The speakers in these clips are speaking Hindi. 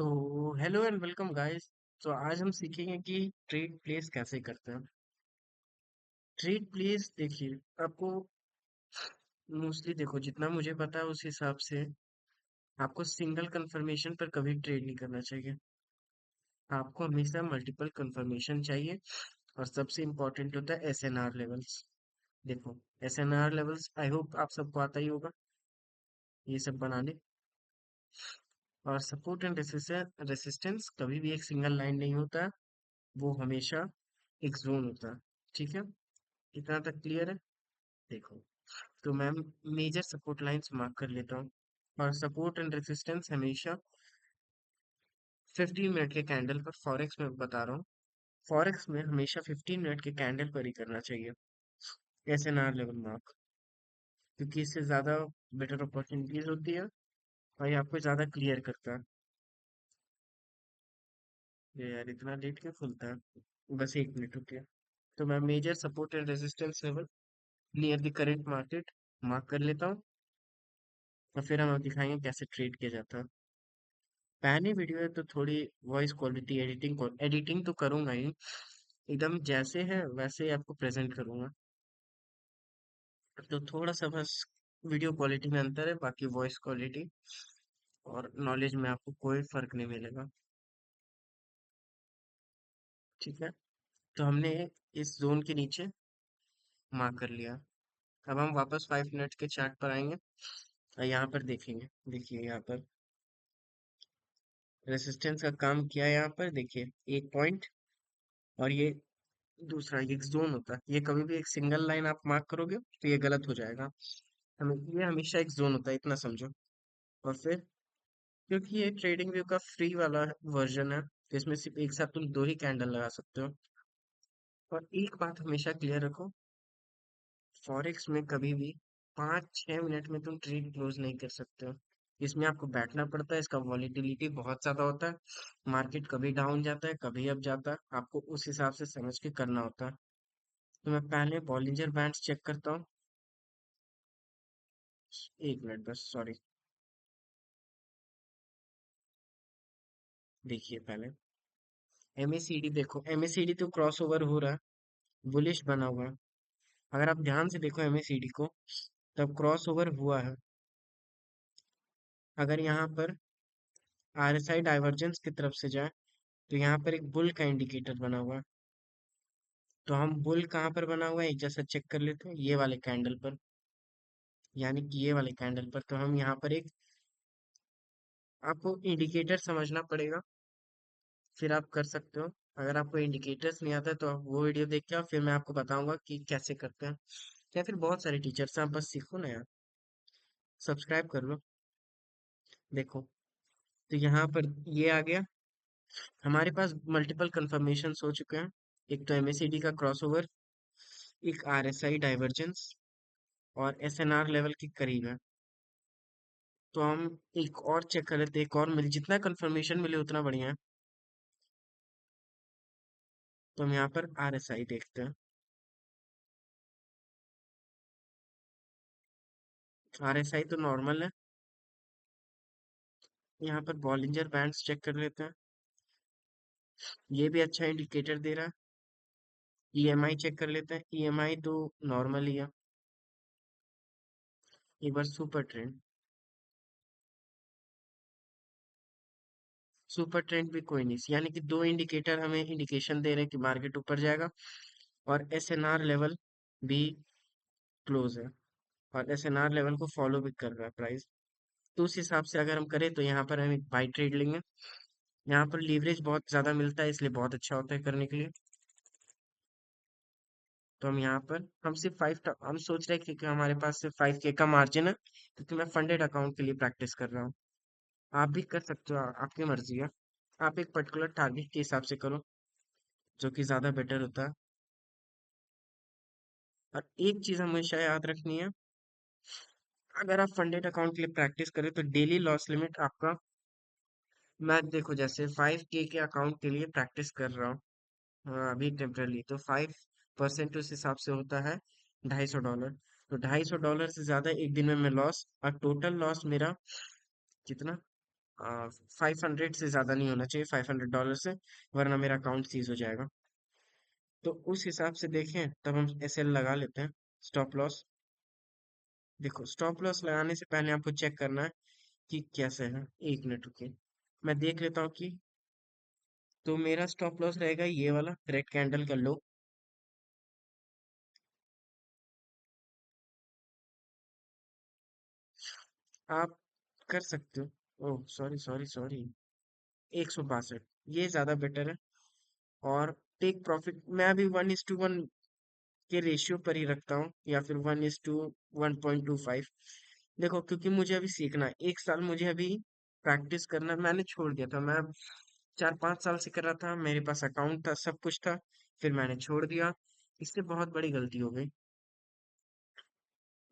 तो हेलो एंड वेलकम गाइस। तो आज हम सीखेंगे कि ट्रेड प्लेस कैसे करते हैं। ट्रेड प्लेस देखिए, आपको मोस्टली देखो, जितना मुझे पता है उस हिसाब से आपको सिंगल कंफर्मेशन पर कभी ट्रेड नहीं करना चाहिए। आपको हमेशा मल्टीपल कंफर्मेशन चाहिए। और सबसे इम्पोर्टेंट होता है एसएनआर लेवल्स। देखो, एसएनआर लेवल्स आई होप आप सबको आता ही होगा ये सब बनाने। और सपोर्ट एंड रेसिस्टेंस कभी भी एक सिंगल लाइन नहीं होता है, वो हमेशा एक जोन होता है। ठीक है, इतना तक क्लियर है। देखो, तो मैं मेजर सपोर्ट लाइंस मार्क कर लेता हूँ। और सपोर्ट एंड रेजिस्टेंस हमेशा 15 मिनट के कैंडल पर, फॉरेक्स में बता रहा हूँ, फॉरेक्स में हमेशा 15 मिनट के कैंडल पर ही करना चाहिए एसएनआर लेवल मार्क, क्योंकि इससे ज़्यादा बेटर अपॉर्चुनिटीज होती है और ये आपको ज़्यादा क्लियर करता है। ये यार इतना लेट क्यों खुलता है, बस 1 मिनट रुकिए। तो मैं major support and resistance level near the current market mark कर लेता हूँ। और फिर हम दिखाएंगे कैसे ट्रेड किया जाता है। पहली वीडियो है तो थोड़ी वॉइस क्वालिटी एडिटिंग तो करूंगा ही, एकदम जैसे है वैसे ही आपको प्रेजेंट करूंगा। तो थोड़ा सा बस वीडियो क्वालिटी में अंतर है, बाकी वॉइस क्वालिटी और नॉलेज में आपको कोई फर्क नहीं मिलेगा। ठीक है, तो हमने इस जोन के नीचे मार्क कर लिया। अब हम वापस 5 मिनट के चार्ट पर आएंगे और यहाँ पर देखेंगे। देखिए यहाँ पर रेसिस्टेंस का काम किया है। यहाँ पर देखिए, एक पॉइंट और ये दूसरा एक जोन होता है। ये कभी भी एक सिंगल लाइन आप मार्क करोगे तो ये गलत हो जाएगा। ये हमेशा एक जोन होता है, इतना समझो। और फिर क्योंकि ये ट्रेडिंग व्यू का फ्री वाला वर्जन है, तो इसमें सिर्फ एक साथ तुम दो ही कैंडल लगा सकते हो। और एक बात हमेशा क्लियर रखो, फॉरेक्स में कभी भी 5-6 मिनट में तुम ट्रेड क्लोज नहीं कर सकते हो। इसमें आपको बैठना पड़ता है, इसका वॉलीटिलिटी बहुत ज्यादा होता है। मार्केट कभी डाउन जाता है, कभी अप जाता है, आपको उस हिसाब से समझ के करना होता है। तो मैं पहले बॉलिंजर बैंड्स चेक करता हूँ। 1 मिनट बस, सॉरी। देखिए पहले एमएसीडी, देखो एमएसीडी तो क्रॉस ओवर हो रहा है, बुलिश बना हुआ है। अगर आप ध्यान से देखो एमएसीडी को, तब क्रॉस ओवर हुआ है। अगर यहाँ पर आरएसआई डाइवर्जेंस की तरफ से जाए तो यहाँ पर एक बुल का इंडिकेटर बना हुआ है। तो हम बुल कहाँ पर बना हुआ है एक जैसा चेक कर लेते हैं, ये वाले कैंडल पर, यानी कि ये वाले कैंडल पर। तो हम यहाँ पर एक, आपको इंडिकेटर समझना पड़ेगा, फिर आप कर सकते हो। अगर आपको इंडिकेटर्स नहीं आता है तो आप वो वीडियो देख के आओ, फिर मैं आपको बताऊंगा कि कैसे करते हैं। या फिर बहुत सारे टीचर्स हैं, आप बस सीखो ना यार, सब्सक्राइब कर लो। देखो, तो यहाँ पर ये आ गया। हमारे पास मल्टीपल कंफर्मेशन हो चुके हैं। एक तो एमएसीडी का क्रॉसओवर, एक आरएसआई डाइवर्जेंस और एसएनआर लेवल के करीब है। तो हम एक और चेक कर लेते हैं, एक और मिल, जितना कंफर्मेशन मिले उतना बढ़िया है। तो हम यहाँ पर आरएसआई देखते हैं। आरएसआई तो नॉर्मल है। यहाँ पर बॉलिंजर बैंड्स चेक कर लेते हैं, ये भी अच्छा इंडिकेटर दे रहा है। ईएमआई चेक कर लेते हैं, ईएमआई तो नॉर्मल ही है। एक बार सुपर ट्रेंड, सुपर ट्रेंड भी कोई नहीं, यानी कि दो इंडिकेटर हमें इंडिकेशन दे रहे हैं कि मार्केट ऊपर जाएगा। और एसएनआर लेवल भी क्लोज है, और एसएनआर लेवल को फॉलो भी कर रहा है प्राइस। तो उस हिसाब से अगर हम करें तो यहाँ पर हम एक बाई ट्रेड लेंगे। यहाँ पर लीवरेज बहुत ज्यादा मिलता है, इसलिए बहुत अच्छा होता है करने के लिए। तो हम यहाँ पर, हम सिर्फ हम सोच रहे हैं क्योंकि हमारे पास सिर्फ 5K का मार्जिन है, क्योंकि मैं फंडेड अकाउंट के लिए प्रैक्टिस कर रहा हूँ। आप भी कर सकते हो, आपकी मर्जी है। आप एक पर्टिकुलर टारगेट के हिसाब से करो, जो कि ज्यादा बेटर होता है। और एक चीज हमेशा याद रखनी है, अगर आप फंडेड अकाउंट के लिए प्रैक्टिस करें तो डेली लॉस लिमिट आपका, मैं देखो जैसे 5K के अकाउंट के लिए प्रैक्टिस कर रहा हूँ, अभी टेम्परली, तो 5% उस हिसाब से होता है $250। तो $250 से ज्यादा एक दिन में मैं लॉस, और टोटल लॉस मेरा कितना, 500 से ज़्यादा नहीं होना चाहिए, $500 से, वरना मेरा अकाउंट सीज हो जाएगा। तो उस हिसाब से देखें तब हम एसएल लगा लेते हैं। स्टॉप लॉस, देखो स्टॉप लॉस लगाने से पहले आपको चेक करना है कि कैसे है। 1 मिनट रुकिए, मैं देख लेता हूँ कि, तो मेरा स्टॉप लॉस रहेगा ये वाला रेड कैंडल का लो। आप कर सकते हो। ओह सॉरी सॉरी सॉरी, 162, ये ज़्यादा बेटर है। और टेक प्रॉफिट मैं अभी 1:1 के रेशियो पर ही रखता हूँ, या फिर 1:1.25। देखो क्योंकि मुझे अभी सीखना है, 1 साल मुझे अभी प्रैक्टिस करना है। मैंने छोड़ दिया था, मैं 4-5 साल से कर रहा था, मेरे पास अकाउंट था, सब कुछ था, फिर मैंने छोड़ दिया। इससे बहुत बड़ी गलती हो गई।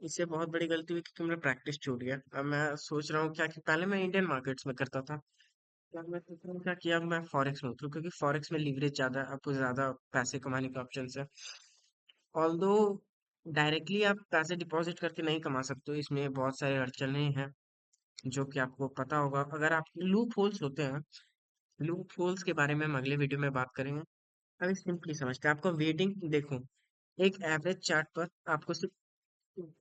इससे बहुत बड़ी गलती हुई क्योंकि मैंने प्रैक्टिस छूट गया। अब मैं सोच रहा हूँ क्या कि पहले मैं इंडियन मार्केट्स में करता था, अब मैं सोच रहा हूँ क्या कि अब मैं फॉरेक्स में उतरूँ, क्योंकि फॉरेक्स में लीवरेज ज़्यादा है, आपको ज़्यादा पैसे कमाने के ऑप्शन है। ऑल्दो डायरेक्टली आप पैसे डिपॉजिट करके नहीं कमा सकते हो, इसमें बहुत सारे अड़चने हैं जो कि आपको पता होगा। अगर आप लूप होल्स होते हैं, लूप होल्स के बारे में हम अगले वीडियो में बात करेंगे। अभी सिंपली समझते हैं, आपको वेटिंग देखो, एक एवरेज चार्ट पर आपको सिर्फ,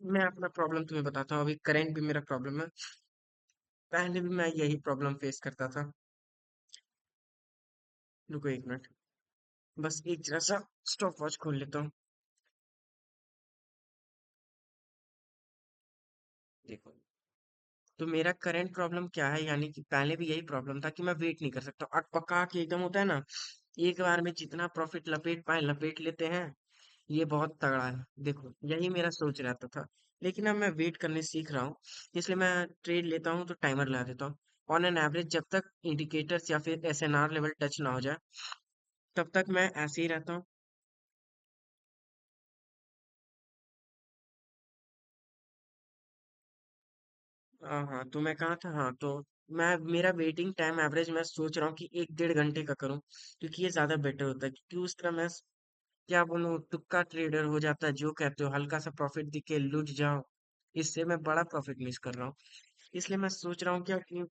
मैं अपना प्रॉब्लम तुम्हें बताता हूँ, अभी करंट भी मेरा प्रॉब्लम है, पहले भी मैं यही प्रॉब्लम फेस करता था। रुको 1 मिनट, बस एक जरा सा स्टॉप वॉच खोल लेता हूँ। देखो, तो मेरा करंट प्रॉब्लम क्या है, यानी कि पहले भी यही प्रॉब्लम था कि मैं वेट नहीं कर सकता, अकपका के एकदम होता है ना, एक बार में जितना प्रॉफिट लपेट पाए लपेट लेते हैं, ये बहुत तगड़ा है। देखो यही मेरा सोच रहता था, लेकिन अब मैं वेट करने सीख रहा हूँ, इसलिए मैं ट्रेड लेता हूँ तो टाइमर लगा देता हूँ। ऑन एन एवरेज जब तक इंडिकेटर्स या फिर एसएनआर लेवल टच ना हो जाए, तब तक मैं ऐसे ही रहता हूँ। हाँ हाँ, तो मैं कहा था, हाँ तो मैं, मेरा वेटिंग टाइम एवरेज मैं सोच रहा हूँ कि 1-1.5 घंटे का करूँ, क्योंकि ये ज्यादा बेटर होता है। क्योंकि उस तरह मैं क्या बोलूँ, तुक्का ट्रेडर हो जाता है, जो कहते हो हल्का सा प्रॉफिट दिखे लुट जाओ, इससे मैं बड़ा प्रॉफिट मिस कर रहा हूँ। इसलिए मैं सोच रहा हूँ क्या कि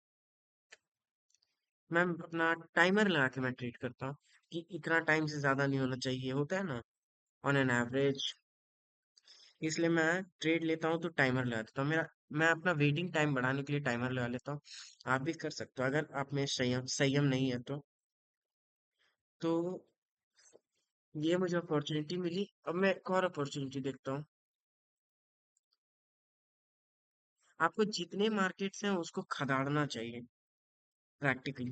मैं अपना टाइमर लगा के मैं ट्रेड करता हूँ, कि इतना टाइम से ज्यादा नहीं होना चाहिए, होता है ना, ऑन एन एवरेज। इसलिए मैं ट्रेड लेता हूँ तो टाइमर लगा देता हूँ मेरा, मैं अपना वेटिंग टाइम बढ़ाने के लिए टाइमर लगा लेता हूँ। आप भी कर सकते हो अगर आप में संयम संयम नहीं है तो। तो ये मुझे अपॉर्चुनिटी मिली, अब मैं एक और अपॉर्चुनिटी देखता हूँ। आपको जितने मार्केट्स हैं उसको खदाड़ना चाहिए प्रैक्टिकली।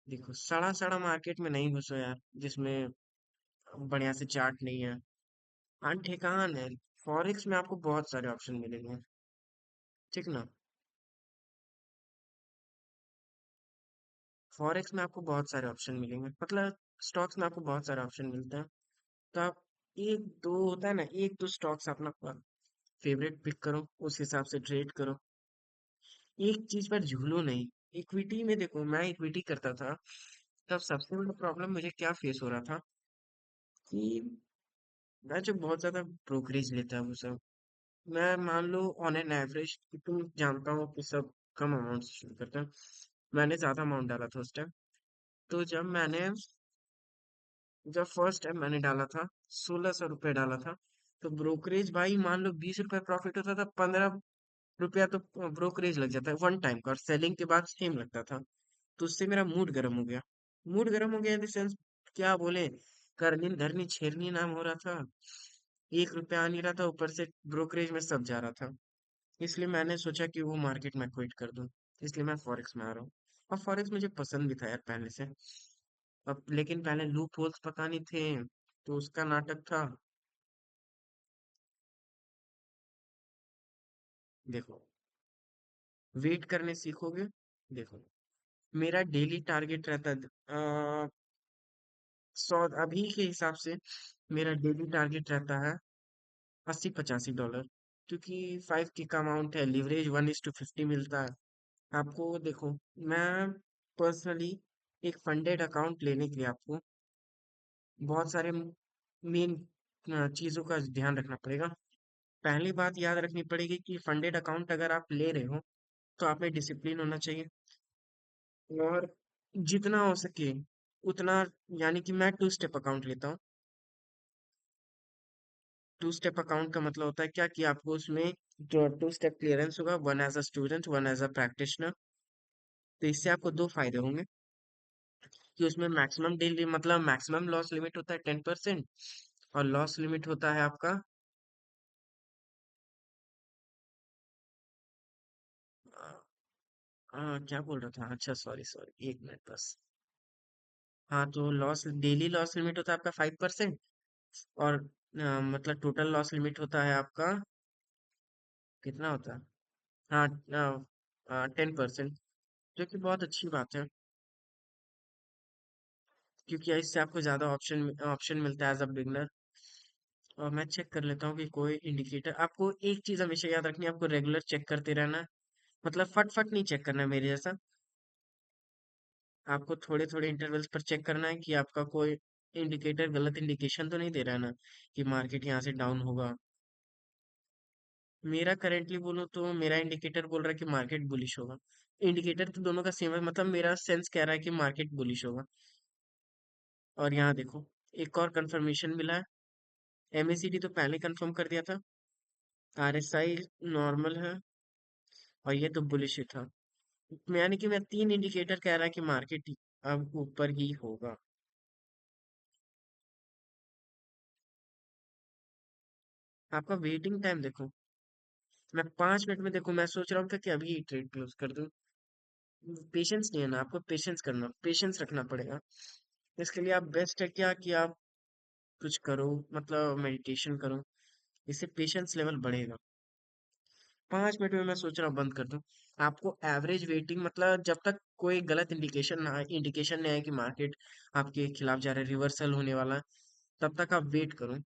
देखो सड़ा सड़ा मार्केट में नहीं घुसो यार, जिसमें बढ़िया से चार्ट नहीं है। हाँ ठेकान है, फॉरेक्स में आपको बहुत सारे ऑप्शन मिलेंगे, ठीक ना। फॉरेक्स में आपको बहुत सारे ऑप्शन मिलेंगे, मतलब स्टॉक्स में आपको बहुत सारे ऑप्शन मिलते हैं। तो आप एक दो होता है ना, एक दो स्टॉक्स अपना फेवरेट पिक करो, उस हिसाब से ट्रेड करो। एक चीज पर झूलो नहीं। इक्विटी में देखो, मैं इक्विटी करता था, तब सबसे बड़ा प्रॉब्लम मुझे क्या फेस हो रहा था कि मैं जो बहुत ज्यादा ब्रोकरेज लेता है वो सब, मैं मान लो ऑन एन एवरेज, तुम जानता हो कि सब कम अमाउंट से शुरू करते हैं, मैंने ज्यादा अमाउंट डाला था उस टाइम। तो जब फर्स्ट टाइम मैंने डाला था, 1600 रुपये डाला था, तो ब्रोकरेज भाई मान लो 20 रुपए प्रॉफिट होता था, 15 रुपया तो ब्रोकरेज लग जाता है वन टाइम का, और सेलिंग के बाद सेम लगता था। तो उससे मेरा मूड गर्म हो गया। मूड गर्म हो गया इन द सेंस, क्या बोले, करनी धरनी छेड़नी नाम हो रहा था, 1 रुपया आ नहीं रहा था, ऊपर से ब्रोकरेज में सब जा रहा था। इसलिए मैंने सोचा कि वो मार्केट में क्विट कर दूं, इसलिए मैं फॉरेक्स में आ रहा हूँ। और फॉरेक्स मुझे पसंद भी था यार पहले से। अब लेकिन पहले लूप होल्स पता नहीं थे, तो उसका नाटक था। देखो वेट करने सीखोगे, देखो मेरा डेली टारगेट रहता है 100, अभी के हिसाब से मेरा डेली टारगेट रहता है 80-85 डॉलर, क्योंकि 5 का अमाउंट है, लिवरेज 1:50 मिलता है आपको। देखो मैं पर्सनली एक फंडेड अकाउंट लेने के लिए आपको बहुत सारे मेन चीजों का ध्यान रखना पड़ेगा। पहली बात याद रखनी पड़ेगी कि फंडेड अकाउंट अगर आप ले रहे हो, तो आप में डिसिप्लिन होना चाहिए। और जितना हो सके उतना, यानी कि मैं टू स्टेप अकाउंट लेता हूँ। टू स्टेप अकाउंट का मतलब होता है क्या, कि आपको उसमें जो टू स्टेप क्लियरेंस होगा, one as a student, one as a practitioner. तो इससे आपको दो फायदे होंगे, कि उसमें मैक्सिमम डेली मतलब मैक्सिमम लॉस लिमिट होता है 10%, और लॉस लिमिट होता है आपका क्या बोल रहा था, अच्छा सॉरी सॉरी, एक मिनट बस। हाँ, तो लॉस डेली लॉस लिमिट होता है आपका 5%, और मतलब टोटल लॉस लिमिट होता है आपका कितना होता है, हाँ 10%, जो कि बहुत अच्छी बात है, क्योंकि इससे आपको ज़्यादा ऑप्शन ऑप्शन मिलता है एज अ बिगनर। और मैं चेक कर लेता हूँ कि कोई इंडिकेटर, आपको एक चीज़ हमेशा याद रखनी है, आपको रेगुलर चेक करते रहना है। मतलब फट फट नहीं चेक करना है मेरे जैसा, आपको थोड़े थोड़े इंटरवल्स पर चेक करना है कि आपका कोई इंडिकेटर गलत इंडिकेशन तो नहीं दे रहा है ना, कि मार्केट यहाँ से डाउन होगा। मेरा करेंटली बोलूँ तो मेरा इंडिकेटर बोल रहा है कि मार्केट बुलिश होगा। इंडिकेटर तो दोनों का सेम है, मतलब मेरा सेंस कह रहा है कि मार्केट बुलिश होगा। और यहाँ देखो, एक और कंफर्मेशन मिला है। एमएसीडी तो पहले कंफर्म कर दिया था, आरएसआई नॉर्मल है, और ये तो बुलिश ही था। यानी कि मैं तीन इंडिकेटर कह रहा है कि मार्केट अब ऊपर ही होगा। आपका वेटिंग टाइम देखो, मैं 5 मिनट में देखो, मैं सोच रहा हूँ कि अभी ही ट्रेड क्लोज कर दूं। पेशेंस नहीं है ना, आपको पेशेंस करना, पेशेंस रखना पड़ेगा। इसके लिए आप बेस्ट है क्या, कि आप कुछ करो, मतलब मेडिटेशन करो, इससे पेशेंस लेवल बढ़ेगा। 5 मिनट में मैं सोच रहा हूँ बंद कर दूं। आपको एवरेज वेटिंग, मतलब जब तक कोई गलत इंडिकेशन नहीं आए कि मार्केट आपके खिलाफ जा रहा है, रिवर्सल होने वाला है, तब तक आप वेट करो।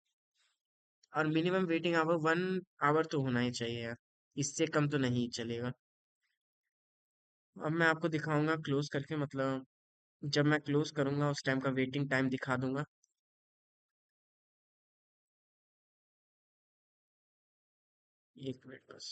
और मिनिमम वेटिंग आवर 1 आवर तो होना ही चाहिए यार, इससे कम तो नहीं चलेगा। अब मैं आपको दिखाऊंगा क्लोज करके, मतलब जब मैं क्लोज करूंगा उस टाइम का वेटिंग टाइम दिखा दूंगा। 1 मिनट बस।